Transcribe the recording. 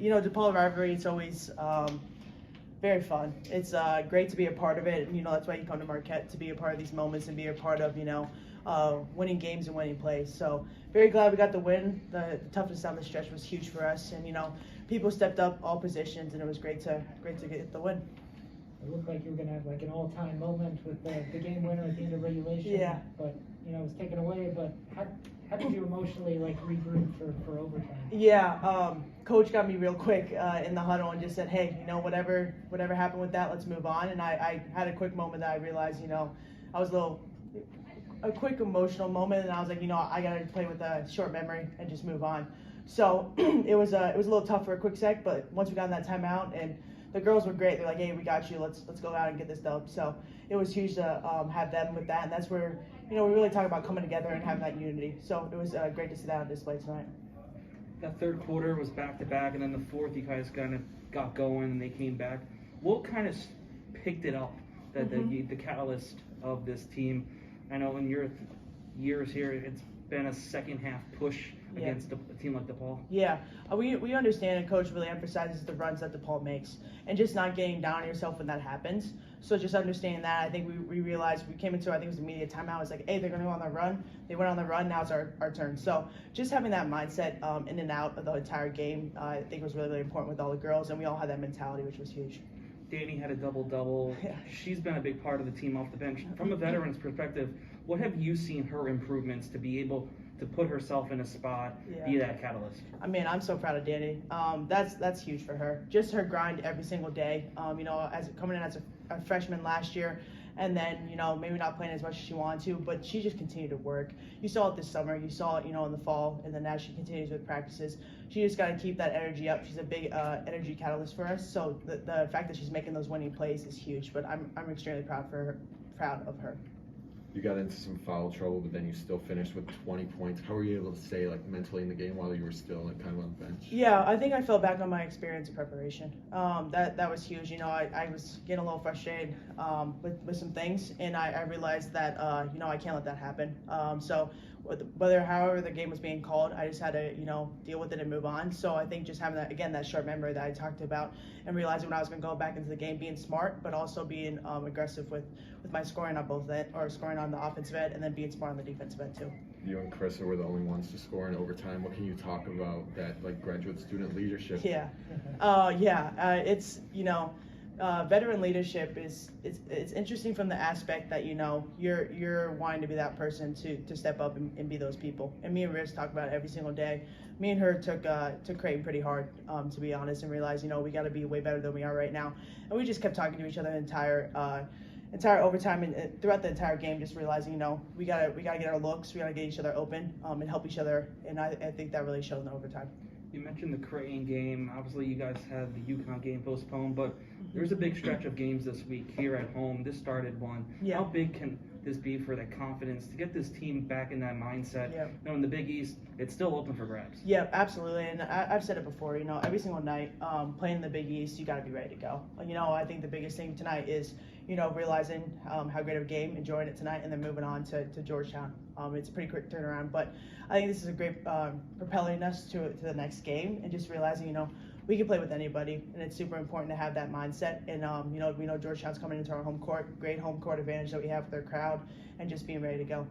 DePaul rivalry, it's always very fun. It's great to be a part of it. And, that's why you come to Marquette, to be a part of these moments and be a part of, winning games and winning plays. So very glad we got the win. The toughness down the stretch was huge for us. And, people stepped up all positions, and it was great to get the win. It looked like you were going to have like an all-time moment with the game winner at the end of regulation. Yeah. But, it was taken away. But how did you emotionally regroup for overtime? Yeah, coach got me real quick in the huddle and just said, hey, whatever happened with that, let's move on. And I had a quick moment that I realized, I was a quick emotional moment, and I was like, I got to play with a short memory and just move on. So it was a little tough for a quick sec, but once we got in that timeout, and the girls were great. They're like, hey, we got you. Let's go out and get this dub. So it was huge to have them with that, and that's where we really talk about coming together and having that unity. So it was great to sit down on display tonight. That third quarter was back to back, and then the fourth you guys kind of got going and they came back. What kind of picked it up? The catalyst of this team. I know in your years here, it's been a second half push against a team like DePaul. Yeah, we understand, and coach really emphasizes the runs that DePaul makes and just not getting down on yourself when that happens. So just understanding that, I think we realized, we came into, I think it was immediate timeout, it's like, hey, they're going to go on the run. They went on the run, now it's our turn. So just having that mindset in and out of the entire game, I think was really, really important with all the girls, and we all had that mentality, which was huge. Danny had a double-double. Yeah. She's been a big part of the team off the bench. From a veteran's perspective, what have you seen her improvements to be able to put herself in a spot, be that catalyst? I mean, I'm so proud of Danny. That's huge for her. Just her grind every single day. As coming in as a freshman last year, and then, maybe not playing as much as she wanted to, but she just continued to work. You saw it this summer, you saw it, in the fall, and then as she continues with practices, she just got to keep that energy up. She's a big energy catalyst for us, so the fact that she's making those winning plays is huge, but I'm extremely proud of her. You got into some foul trouble, but then you still finished with 20 points. How were you able to stay mentally in the game while you were still kind of on the bench? Yeah, I think I fell back on my experience and preparation. That was huge. I was getting a little frustrated with some things, and I realized that I can't let that happen. So however the game was being called, I just had to deal with it and move on. So I think just having that short memory that I talked about, and realizing when I was going to go back into the game, being smart, but also being aggressive with my scoring on both end, or scoring on the offensive end, and then being smart on the defensive end too. You and Carissa were the only ones to score in overtime. What can you talk about that graduate student leadership? Yeah, it's veteran leadership it's interesting from the aspect that you're wanting to be that person to step up and be those people. And me and Riz talk about it every single day. Me and her took Creighton pretty hard, to be honest, and realized we got to be way better than we are right now. And we just kept talking to each other the entire overtime and throughout the entire game, just realizing we gotta get our looks, we gotta get each other open and help each other. And I think that really showed in the overtime. You mentioned the Creighton game. Obviously, you guys had the UConn game postponed, but there's a big stretch of games this week here at home. This started one. Yeah. How big can this be for that confidence to get this team back in that mindset? Yeah. In the Big East, it's still open for grabs. Yeah, absolutely. And I've said it before, every single night playing in the Big East, you got to be ready to go. I think the biggest thing tonight is, realizing how great of a game, enjoying it tonight, and then moving on to Georgetown. It's a pretty quick turnaround, but I think this is a great propelling us to the next game, and just realizing, we can play with anybody, and it's super important to have that mindset. And we know Georgetown's coming into our home court, great home court advantage that we have with their crowd, and just being ready to go.